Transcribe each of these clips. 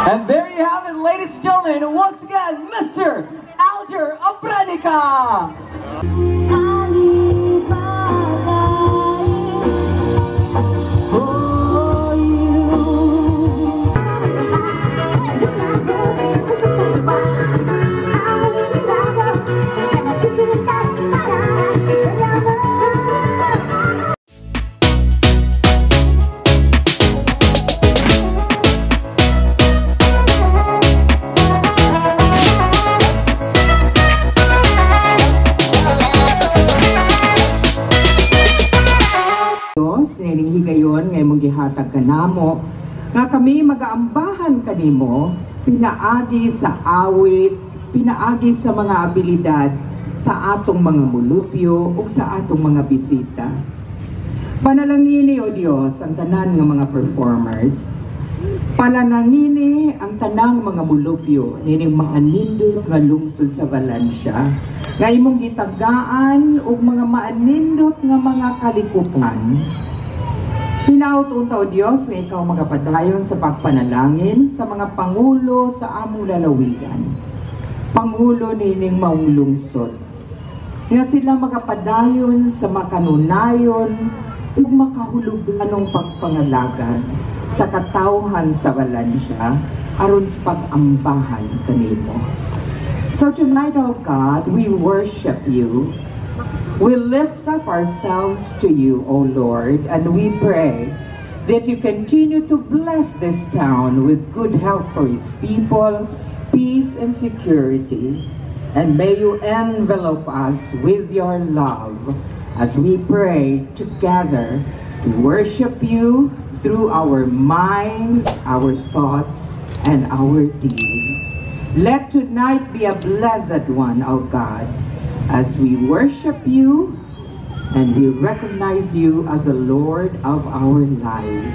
And there you have it, ladies and gentlemen, once again, Mr. Alger Abranica! Higayon ngay mong gihatag kanamo nga kami magaambahan kanimo pinaagi sa awit, pinaagi sa mga abilidad sa atong mga mulupyo ug sa atong mga bisita. Panalangini o Dios ang tanan nga mga performers. Panalangini ang tanang mga mulupyo nining maanindot nga lungsod sa Valencia nga imong gitagaan ug mga maanindot nga mga kalikupan. Hinaut-unta o Diyos nga ikaw magapadayon sa pagpanalangin sa mga pangulo sa among lalawigan. Pangulo nining maong lungsod. Nga sila magapadayon sa makanunayon ug makahuluganong pagpangalagad sa katawhan sa Valencia aron sa pag-ambahan kanimo. So tonight, O God, we worship you. We lift up ourselves to you, O Lord, and we pray that you continue to bless this town with good health for its people, peace and security, and may you envelop us with your love as we pray together to worship you through our minds, our thoughts, and our deeds. Let tonight be a blessed one, O God, as we worship you and we recognize you as the Lord of our lives.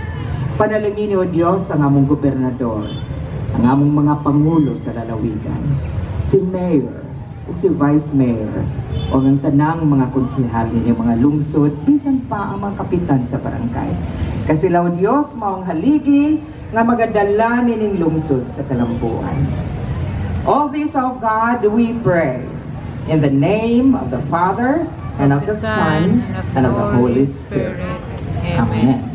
Panalangin o Diyos ang among gobernador, ang among mga pangulo sa lalawigan, si Mayor o si Vice Mayor o ang tanang mga konsehal ng mga lungsod, bisan pa ang mga kapitan sa barangay. Kasi lao Diyos maong haligi nga magadala nining lungsod sa kalambuan. All this, O God, we pray in the name of the Father, and of the Son, and of the Holy Spirit. Amen.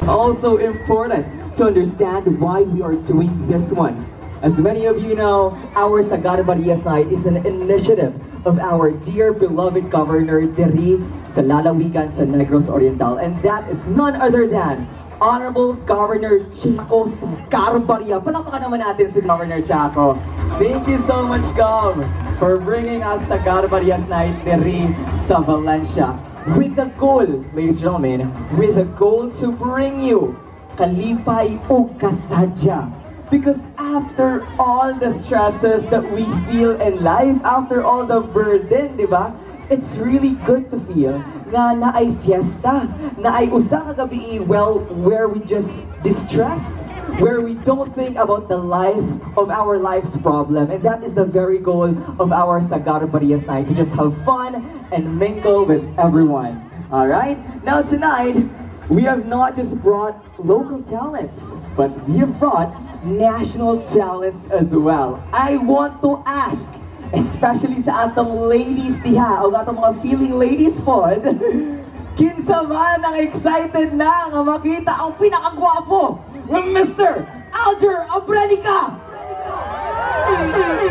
Also important to understand why we are doing this one. As many of you know, our Sagara Barrias Night is an initiative of our dear beloved Governor diri sa lalawigan sa Negros Oriental, and that is none other than Honorable Governor Chaco Scarbaria. Palakpakan naman natin si Governor Chaco. Thank you so much, Gov, for bringing us sa Scarabarias Night diri sa Valencia. With the goal, ladies and gentlemen, with the goal to bring you kalipay o kasadya. Because after all the stresses that we feel in life, after all the burden, di ba? It's really good to feel nga naay fiesta, naay usa ka gabi where we just distress, where we don't think about the life of our life's problem, and that is the very goal of our Sagara Barrias Night, to just have fun and mingle with everyone. All right, now tonight we have not just brought local talents, but we have brought national talents as well. I want to ask, especially sa atong ladies diha, o atong mga feeling ladies pod, kinsa man ang excited na nga makita ang pinakagwapo ng Mr. Alger Abranica!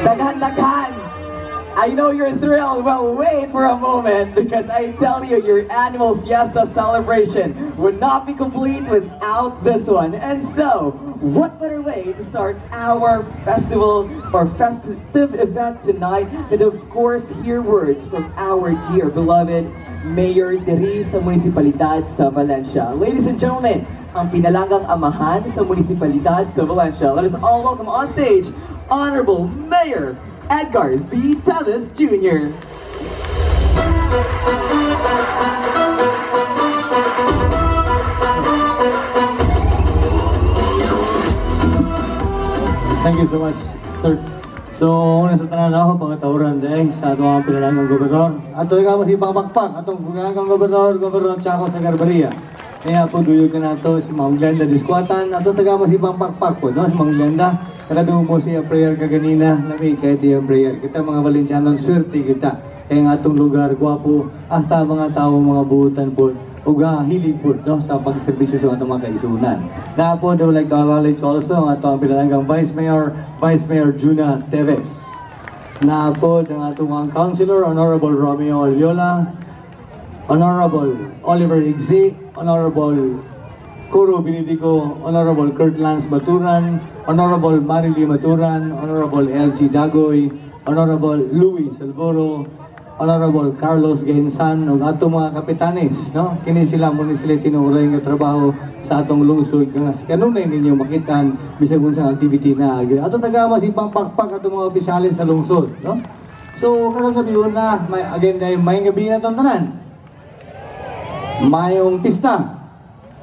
Daghan-daghan! I know you're thrilled. Well, wait for a moment, because I tell you, your annual fiesta celebration would not be complete without this one. And so, what better way to start our festival or festive event tonight than, of course, hear words from our dear beloved Mayor diri sa Munisipalidad sa Valencia. Ladies and gentlemen, ang pinalanggang amahan sa Munisipalidad sa Valencia. Let us all welcome on stage Honorable Mayor Edgar Z. Teves Jr. Thank you so much, sir. So, una sa tanan ako, pangatawuran dahil sa atong mga pinalanggang gobernador. Ato ikaw masipang pakpak, atong pinalanggang gobernador Chaco Scarbaria. Kaya po duyo ka na to si Ma'am Glenda Diskwatan. Ato taga mo si Pang Pakpak po, no? Si Ma'am Glenda. Nakadumo mo siya prayer kaganina. Nabi kahit yung prayer. Kita mga Valencianon, swerte kita. Kaya nga atong lugar, gwapo. Hasta mga tao, mga buutan po. Uga hilig po, no? Sa pagserbisyo sa atong mga kaisunan. Na po, I would like to acknowledge also ang atong pinalanggang Vice Mayor Juna Teves. Na po, ang atong mga Councilor, Honorable Romeo Oliola, Honorable Oliver Igsi, Honorable Kuro Benedico, Honorable Kurt Lance Maturan, Honorable Marily Maturan, Honorable LC Dagoy, Honorable Louis Salvoro, Honorable Carlos Gainsan, ug ato mga kapitanes, no? Kini sila mo ni sila tinuray nga trabaho sa atong lungsod nga kanunay ninyo makitan bisag unsang activity na ato tagama si Pampakpak ato mga opisyalis sa lungsod, no? So karong gabi una, may agenda may gabi na tong tanan. Mayong pista.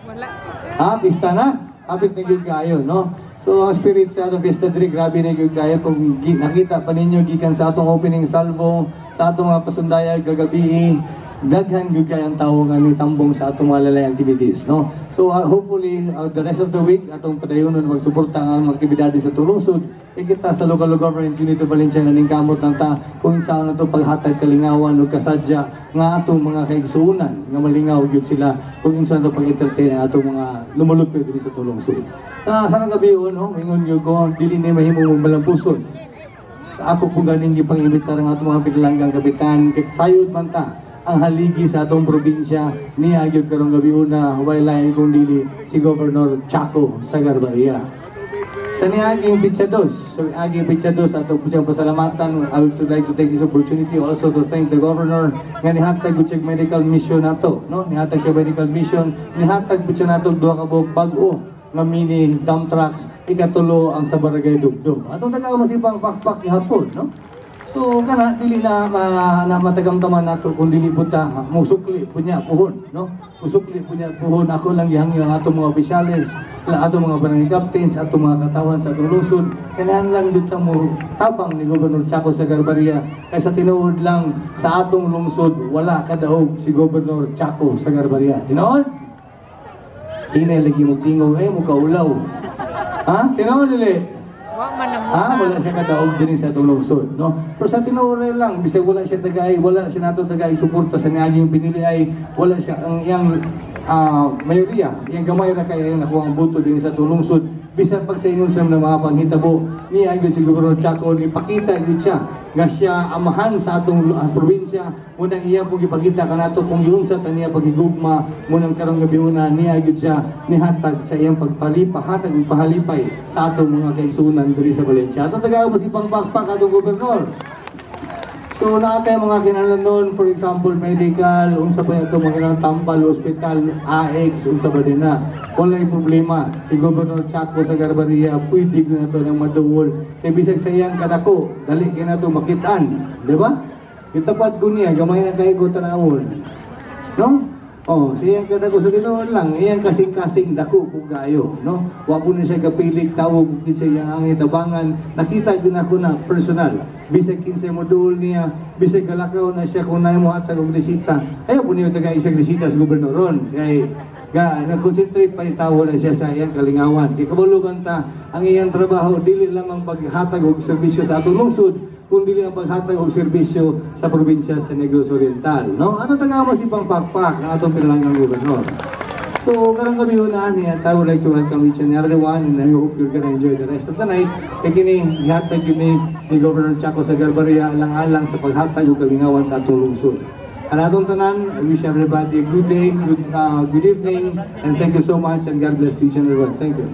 Wala. Pista na? Kapit na gyud kayo, no? So ang spirit sa atong pista diri grabe na gyud kayo kung nakita pa ninyo gikan sa atong opening salvo, sa atong mga pasundayag gagabi, daghan gyud kay ang tawo nga mitambong sa atong mga lalay activities, no? So hopefully the rest of the week atong padayonon magsuporta ang mga aktibidades sa tulungsod. Kita sa local government unit of Valencia na kamot ng ta kung saan nato paghatag kalingawan o kasadya nga atong mga kaigsuunan nga malingaw gyud sila kung saan nato pag-entertain ang atong mga lumulupyo diri sa tulungsod. Sa kagabi no, mingon gyud ko dili ni mahimong malampuson. Ako po ganing gipang-imbitar ang atong mga pinalanggang kapitan kay sayod man ta ang haligi sa atong probinsya ni gyud karong gabi una wala kung dili si Governor Chaco Sagabarria. Sa niaging Pitsados, ato po siyang pasalamatan. I would like to take this opportunity also to thank the Governor nga nihatag po siyang medical mission nato, no? Nihatag siya medical mission, nihatag po siya nato duha ka buok bag-o nga mini dump trucks ikatulo ang sa Barangay Dugdug. Atong tagaw masipang pakpak gihapon, no? So kana dili na matagamtaman nato kung dili po ta musukli po niya puhon, no? Musukli po niya puhon. Ako lang gihangyo ang atong mga opisyalis, atong mga barangay captains, atong mga katawan sa atong lungsod. Kanahan lang dito mo tabang ni Governor Chaco Sagabarria kaysa tinuod lang sa atong lungsod wala kadaog si Governor Chaco Sagabarria. Tinuod? Ina lagi mo tingog ay mo kaulaw. Tinuod dili. Wala siya kadaog din sa atong lungsod, no? Pero sa tinuray lang, bisag wala siya tagay, wala siya nato tagay suporta sa niaging pinili ay wala siya ang iyang mayoriya, iyang gamay ra kay ang nakuha ang boto din sa atong lungsod. Bisan pag sa ingon sa mga panghitabo niya gyud si Governor Chaco ipakita gyud siya nga siya amahan sa atong probinsya. Munang iya pong ipakita kanato kung giunsa ta niya pagigugma munang karong gabi una niya gyud siya nihatag sa iyang pagpalipahatag ug pahalipay sa atong mga kaigsunan diri sa Valencia. Ato tagaw masipang pakpak atong gobernador. So naatay mga kinahanglan for example medical, unsa pa ito mga tambal, hospital, AX, unsa ba din na. Walay problema. Si Governor Chaco Sagabarria pwede ko na ito ng maduol. Kaya bisag sa iyang kadako, dali kayo na ito makitaan. Diba? Itapat ko niya, gamay na kayo ko tanawon. No? Siyang kadako sa ginoon lang, iyang kasing-kasing dako po kayo, no? Wa po na siya kapilig tawag sa iyang angay tabangan. Nakita ko na ako na personal. Bisag kinsay mo dool niya, bisag galakaw na siya kung na mo hatag og bisita. Ayaw po niyo taga isang bisita sa gobernoron. Kay nag-concentrate pa itawo na siya sa iyang kalingawan. Kay kabulugan ta, ang iyang trabaho dili lang ang paghatag og serbisyo sa atong lungsod, kundi ang paghatag og serbisyo sa probinsya sa Negros Oriental, no? Ato taga masipang pakpak ang atong pinalanggang gobernador. So, karang gabi una niya, I would like to welcome each and everyone and I hope you're gonna enjoy the rest of the night. Kaya kini, ihatag yun ni Governor Chaco Sagabarria alang-alang sa paghatag o kalingawan sa atong lungsod. Ang atong tanan, I wish everybody a good day, good evening, and thank you so much and God bless each and everyone. Thank you.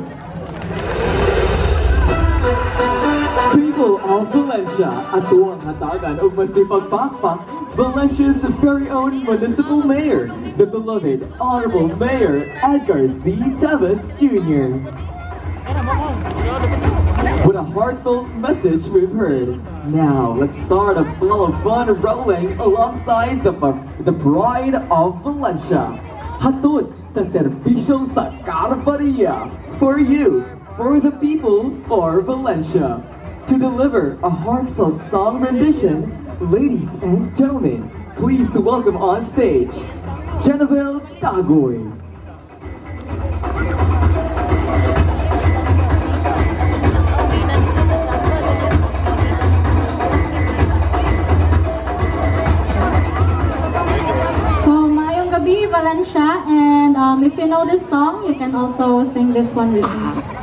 People of Valencia, ato ang hatagan o masipag pakpak, Valencia's very own municipal mayor, the beloved Honorable Mayor Edgar Z. Teves Jr. What a heartfelt message we've heard. Now, let's start a flow of fun rolling alongside the pride of Valencia. Hatod sa serbisyo sa Carparia. For you, for the people, for Valencia. To deliver a heartfelt song rendition, ladies and gentlemen, please welcome on stage, Genevieve Dagoy. song, you can also sing this one with me.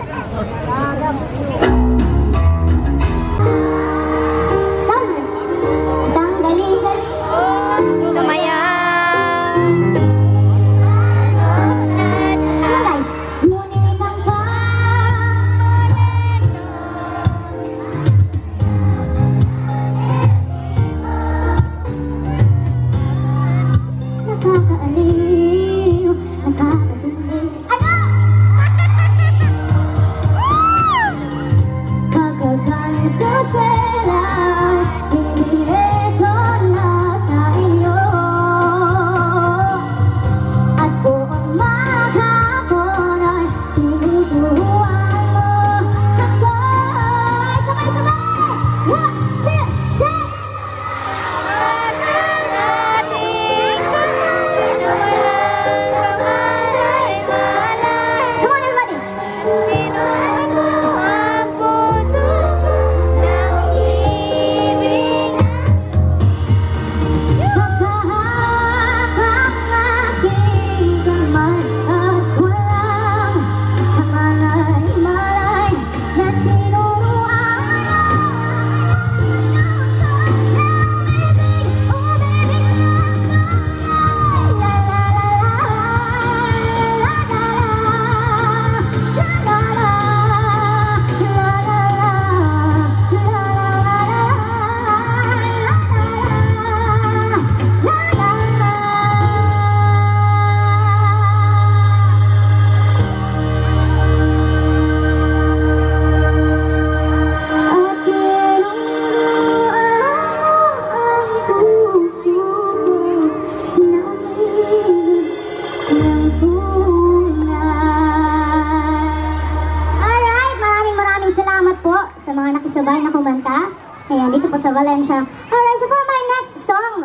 sabay na kumanta. Ayan, dito po sa Valencia. Alright, so for my next song.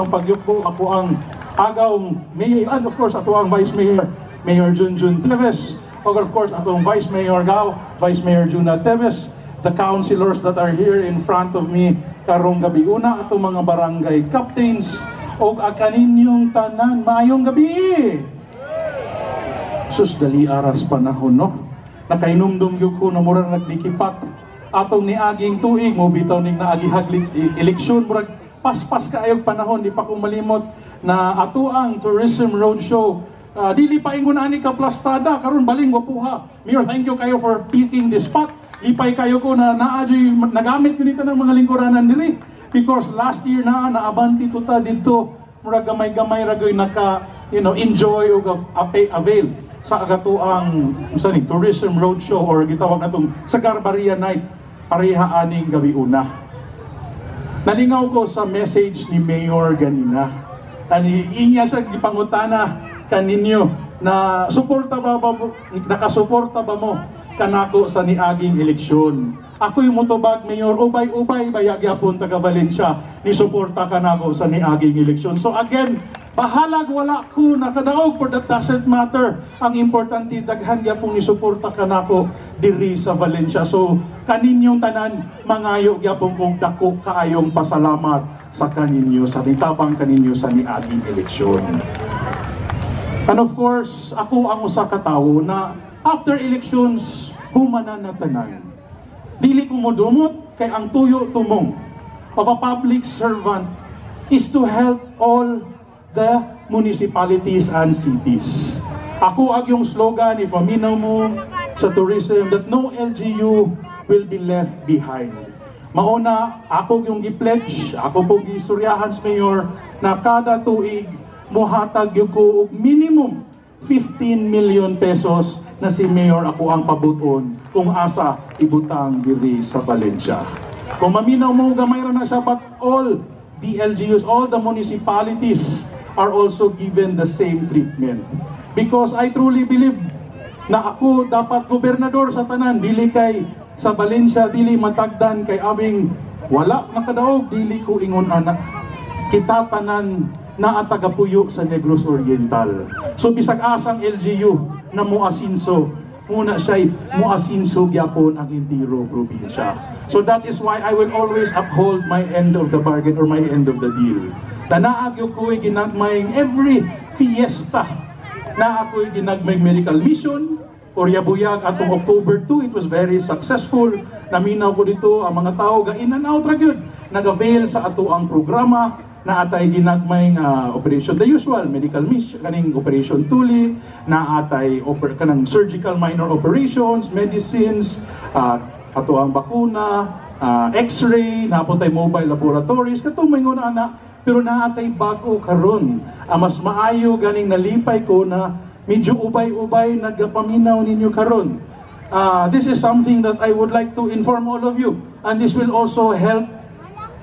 Ang pagyuko ako ang agaw mayor, and of course ato ang Vice Mayor, Mayor Junjun Teves, and of course atong Vice Mayor Gao, Vice Mayor Juna Teves, the councilors that are here in front of me karong gabi una, atong mga barangay captains og kaninyong tanan, maayong gabi. Sus dali aras panahon no, nakainumdum gyud ko na murag nagdikipat atong niaging tuig mo bitaw ning naagi haglit eleksyon murag paspas kaayong panahon. Di pa ko malimot na ato ang Tourism Roadshow. Dili pa ingon ani ka plastada karon baling wapuha. Mayor, thank you kayo for picking this spot. Lipay kayo ko na naadyoy nagamit ko nito ng mga lingkuranan diri because last year na naabanti tuta dito murag gamay-gamay ragoy naka enjoy o avail sa agatuang Tourism Roadshow or gitawag natong Sagarbaria Night pareha aning gabi una. Nalingaw ko sa message ni Mayor ganina. Inya sa gipangutana kaninyo na nakasuporta ba mo kanako sa niaging eleksyon. Ako yung motobag mayor, ubay-ubay bayagyapon taga Valencia ni suporta kanako sa niaging eleksyon. So again, bahalag wala ko nakadaog, for that doesn't matter. Ang importante daghan gyapon ni suporta kanako diri sa Valencia. So kaninyong tanan mangayo gyapon kong dako kaayong pasalamat sa kaninyo sa nitabang kaninyo sa niaging eleksyon. And of course, ako ang usa ka tawo na after elections humanan na tanan. Dili ko modumot kay ang tuyo tumong of a public servant is to help all the municipalities and cities. Ako ag yung slogan, if maminaw mo sa tourism, that no LGU will be left behind. Mauna, ako yung gi-pledge, ako pong gisuryahan sa mayor na kada tuig muhatag yung ko minimum 15 million pesos na si Mayor ako ang pabuton kung asa ibutang diri sa Valencia. Kung maminaw mo gamay ra na siya, but all the LGUs, all the municipalities are also given the same treatment. Because I truly believe na ako dapat gobernador sa tanan, dili kay sa Valencia, dili matagdan kay aming wala nakadaog, dili ko ingon anak. Kita tanan na tagapuyo sa Negros Oriental. So bisag asang LGU na muasinso, muna siya muasinso gyapon ang entiro probinsya. So that is why I will always uphold my end of the bargain or my end of the deal. Naagyo ko'y ginagmayng every fiesta na ako'y ginagmayng medical mission or yabuyag atong October 2, it was very successful. Naminaw ko dito ang mga tao gainan out ra gyud nag-avail sa ato ang programa na atay ginagmayng operation the usual medical mission kaning operation tuli na atay kanang surgical minor operations, medicines, ato ang bakuna, x-ray, napotay mobile laboratories kato mingon ana, pero naatay bago karon. Mas maayo ganing nalipay ko na medyo ubay-ubay nagapaminaw ninyo karon. This is something that I would like to inform all of you, and this will also help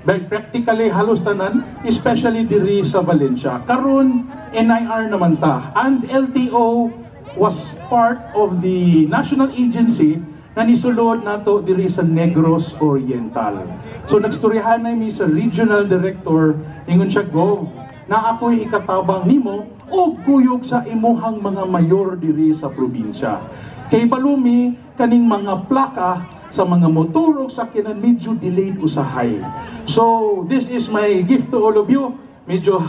practically halos tanan, especially diri sa Valencia. Karon NIR naman ta, and LTO was part of the national agency na nisulod nato diri sa Negros Oriental. So nagstoryahan na mi sa regional director, ingon siya, Gov, na ako'y ikatabang nimo o kuyog sa imuhang mga mayor diri sa probinsya. Kay balumi kaning mga plaka sa mga motorok sa kinan medyo delayed usahay. So this is my gift to all of you. Medyo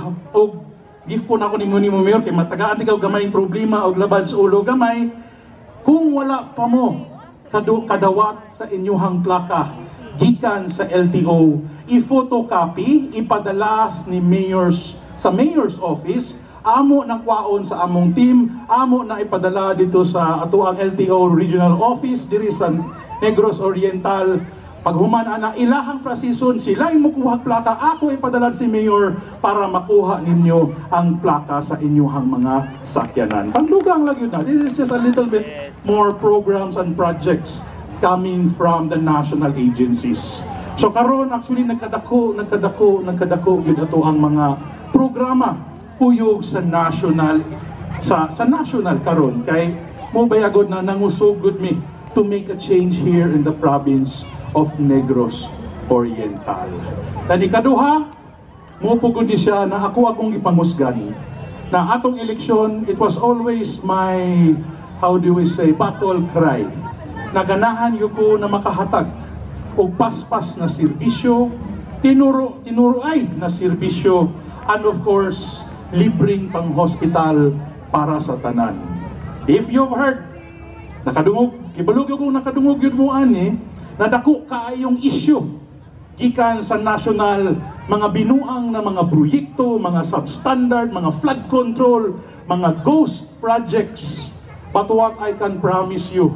gift po na ako ni Mayor kay matagaan ikaw gamay problema og labad sa ulo gamay. Kung wala pa mo kadawat sa inyuhang plaka gikan sa LTO, i-photocopy, ipadala ni sa mayor's office, amo na kwaon sa among team, amo na ipadala dito sa ato ang LTO regional office diri sa Negros Oriental. Pag humana na ilahang prasison, sila yung makuha plaka, ako ipadala si Mayor para makuha ninyo ang plaka sa inyuhang mga sakyanan. Panglugang lang yun na. This is just a little bit more programs and projects coming from the national agencies. So karon actually nagkadako yun ato ang mga programa kuyog sa national karon kay mo bayagod na nangusugod mi to make a change here in the province of Negros Oriental. Tani kaduha, mo pugod ni siya na ako akong ipangusgan na atong eleksyon, it was always my, how do we say, battle cry. Naganahan yu ko na makahatag o paspas na serbisyo, tinuroay na serbisyo, and of course, libreng pang hospital para sa tanan. If you've heard, nakadungog, kibalog yung nakadungog yun mo nadako kaayong issue gikan sa national, mga binuang na mga proyekto, mga substandard, mga flood control, mga ghost projects. But what I can promise you,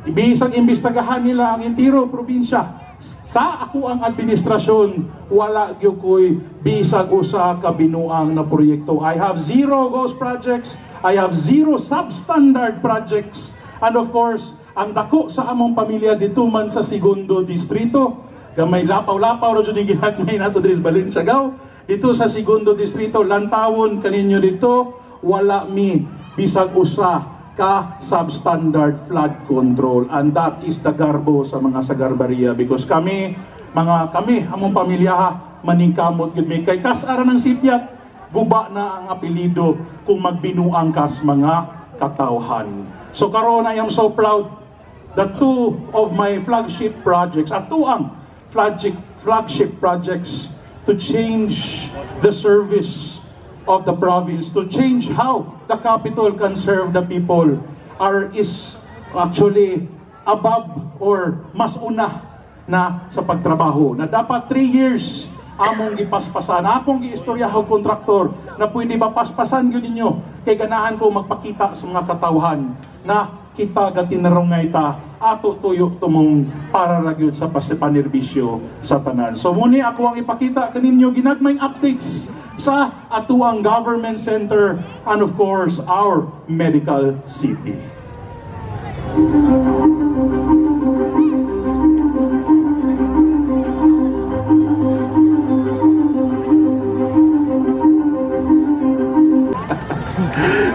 ibisang imbestagahan nila ang entiro probinsya. Sa ako ang administrasyon, wala gyud koy bisag usa ka binuang na proyekto. I have 0 ghost projects, I have 0 substandard projects, and of course, ang dako sa among pamilya dito man sa segundo distrito, gamay lapaw-lapaw ra jud yung ginagmay nato diri sa Balenciagaw. Dito sa segundo distrito, lantawon kaninyo dito, wala mi bisag usa ka substandard flood control, and that is the garbo sa mga Sagarbaria, because kami among pamilya ha, maningkamot gid mi kay kasara ng sipyat, guba na ang apelido kung magbinuang kas mga katawhan. So karon I am so proud that two of my flagship projects, ang flagship projects to change the service of the province, to change how the capital can serve the people, is actually above or mas una na sa pagtrabaho. Na dapat 3 years among gipaspasan, akong giistoryahan kontraktor na pwede ba paspasan gyud ninyo kay ganahan ko magpakita sa mga katawhan na kita gatinarungay ta ato tuyok tumong para ragyod sa pasipanerbisyo sa tanan. So muni ako ang ipakita kaninyo ginagmayng updates sa atuang government center and of course our medical city.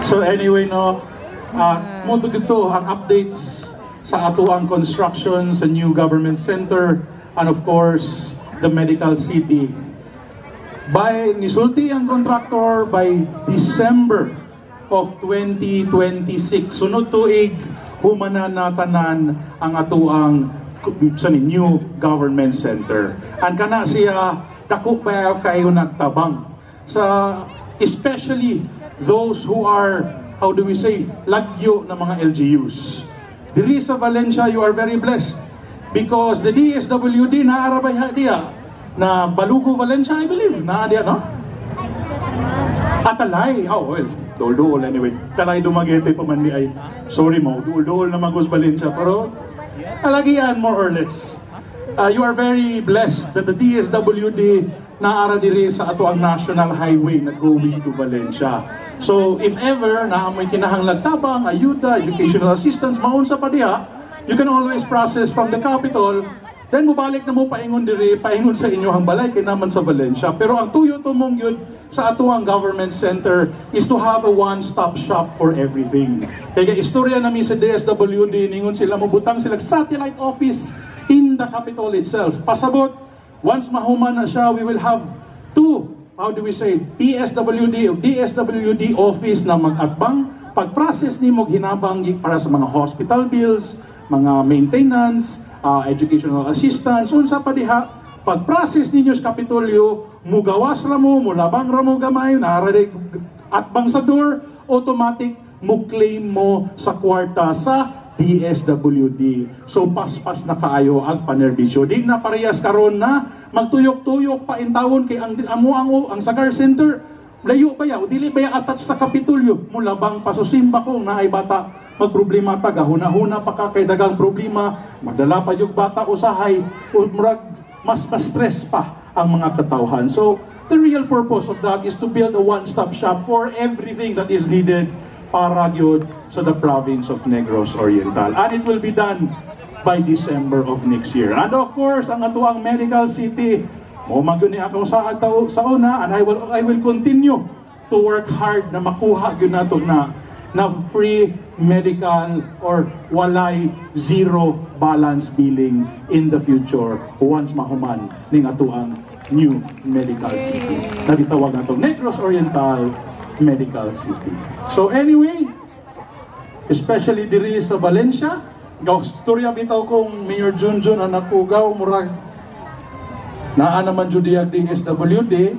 So anyway mo gito ang updates sa atuang construction sa new government center and of course the medical city. Nisulti ang contractor by December of 2026. Sunod tuig humana na tanan ang atuang sa new government center. Ang kana siya dako pa kayo nagtabang sa especially those who are, how do we say, lagyo na mga LGUs. Diri sa Valencia, you are very blessed because the DSWD na arabay dia na Balugo, Valencia, I believe, na dia, no? Atalay, oh well, dool anyway. Talay Dumaguete pa man di ay, sorry mo, dool na Magos Valencia, pero alagian more or less. You are very blessed that the DSWD naara diri sa ato ang national highway na going to Valencia. So if ever na may kinahanglan tabang, ayuda, educational assistance, maunsa pa diha, you can always process from the capital, then mubalik na mo paingon diri, paingon sa inyong balay kay naman sa Valencia. Pero ang tuyo tumong yun sa ato ang government center is to have a one-stop shop for everything. Kaya istorya namin sa DSWD, ningon sila mabutang sila satellite office in the capital itself. Pasabot, once mahuman na siya, we will have two, how do we say, PSWD o DSWD office na mag-atbang pag-process ni mo hinabang para sa mga hospital bills, mga maintenance, educational assistance, unsa pa diha, pag-process ninyo sa Kapitolyo, mugawas ra mo, mulabang ra mo gamay, naraday atbang sa door, automatic mo claim mo sa kwarta sa DSWD. So paspas na kaayo ang panerbisyo. Di na parehas karon na magtuyok-tuyok pa intawon kay ang Sagar Center. Layo ba ya? Dili ba ya attach sa Kapitolyo? Mulabang pasusimba ko na ay bata magproblema ta gahuna-huna pa ka kay dagang problema. Madala pa yung bata usahay murag mas stress pa ang mga katawhan. So the real purpose of that is to build a one-stop shop for everything that is needed para gyud sa the province of Negros Oriental. And it will be done by December of next year. And of course, ang atuang medical city, mo magyud ni ako sa una, and I will continue to work hard na makuha gyud nato na free medical or walay zero balance billing in the future once mahuman ning atuang new medical city. Nagitawag nato Negros Oriental Medical City. So anyway, especially diri sa Valencia, storya bitaw kong Mayor Junjun ang nakugaw murag naa naman jud diya DSWD.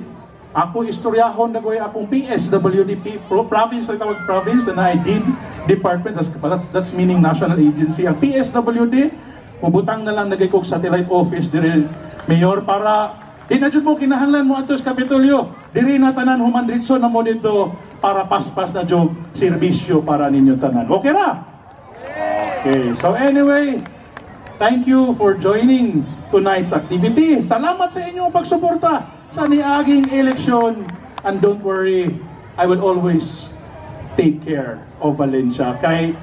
Ako istoryahon dagoy akong PSWD, province ay tawag province, and I did department, that's meaning national agency. Ang PSWD mubutang na lang nagay kog satellite office diri Mayor para di na jud mo kinahanglan mo ato sa Kapitolyo. Diri na tanan human diretso na mo dito para paspas na jud serbisyo para ninyo tanan. Okay ra? Okay. So anyway, thank you for joining tonight's activity. Salamat sa inyong pagsuporta sa niaging eleksyon. And don't worry, I will always take care of Valencia. Kay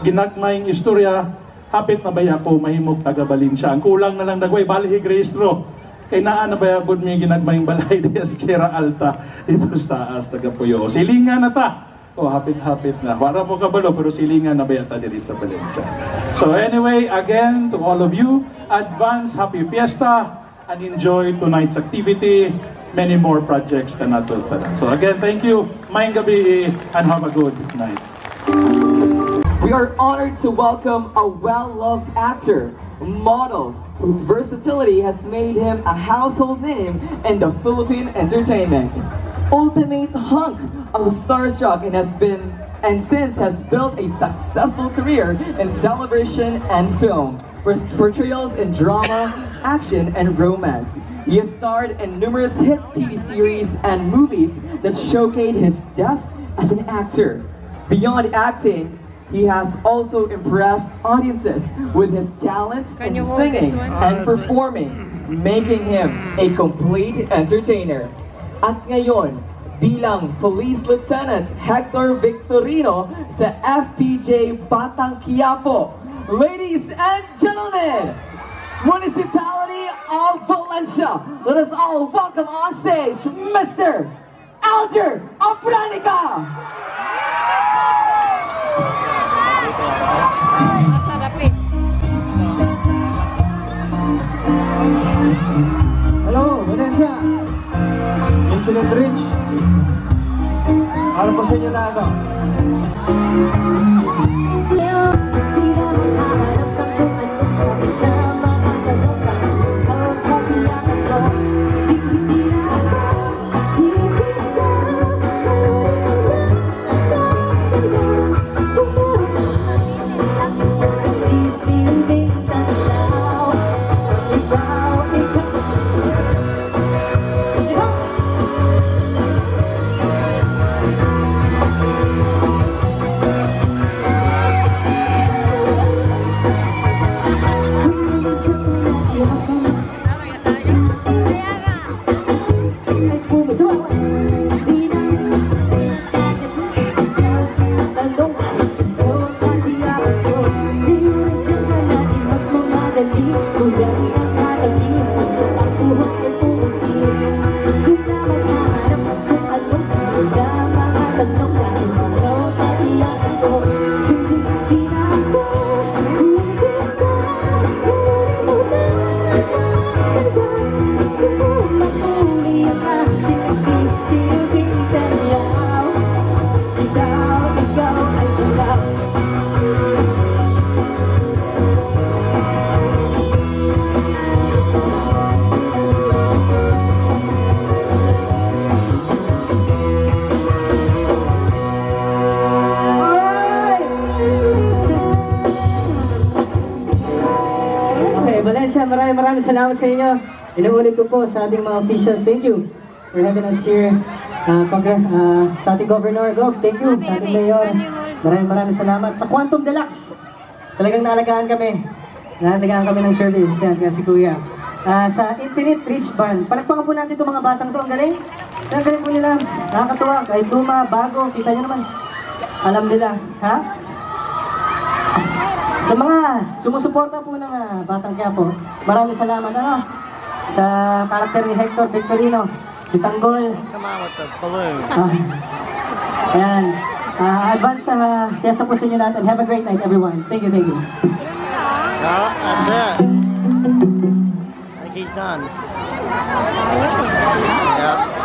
ginagmayng istorya, hapit na baya ko mahimog taga Valencia. Ang kulang na lang dagway balihig rehistro. Kay naa na ba good may ginagmayng balay sa Sierra Alta dito sa taas taga Puyo. Silingan na ta Oh, hapit-hapit na. Wala mo kabalo, pero silingan na bayata diri sa Valencia. So anyway, again, to all of you, advance happy fiesta and enjoy tonight's activity. Many more projects ka nato pa. So again, thank you. Maayong gabi and have a good night. We are honored to welcome a well-loved actor, model, whose versatility has made him a household name in the Philippine entertainment. Ultimate hunk of starstruck and since has built a successful career in television and film, with portrayals in drama, action, and romance. He has starred in numerous hit TV series and movies that showcase his depth as an actor. Beyond acting, he has also impressed audiences with his talents in singing and performing, making him a complete entertainer. At ngayon, bilang Police Lieutenant Hector Victorino sa FPJ Batang Quiapo. Ladies and gentlemen, Municipality of Valencia, let us all welcome on stage Mr. Alger Abranica! Hello, Valencia! Infinite Reach. Para po sa inyo lahat. Maraming salamat sa inyo. Inuulit ko po sa ating mga officials. Thank you for having us here. Sa ating Governor Gov, thank you. Sa ating Mayor, maraming salamat. Sa Quantum Deluxe, talagang naalagaan kami. Naalagaan kami ng service. Yan, si Kuya. Sa Infinite Reach Band, palakpakan po natin itong mga batang to. Ang galing. Ang galing po nila. Nakakatuwa. Kahit luma, bago, kita nyo naman. Alam nila. Ha? Sa mga sumusuporta po ng Batang Quiapo, maraming salamat sa karakter ni Hector Victorino, si Tanggol. Come on with the balloon. Ayan. Advance kesa po sa inyo natin. Have a great night, everyone. Thank you, thank you. No, that's it. I think he's done. Yep.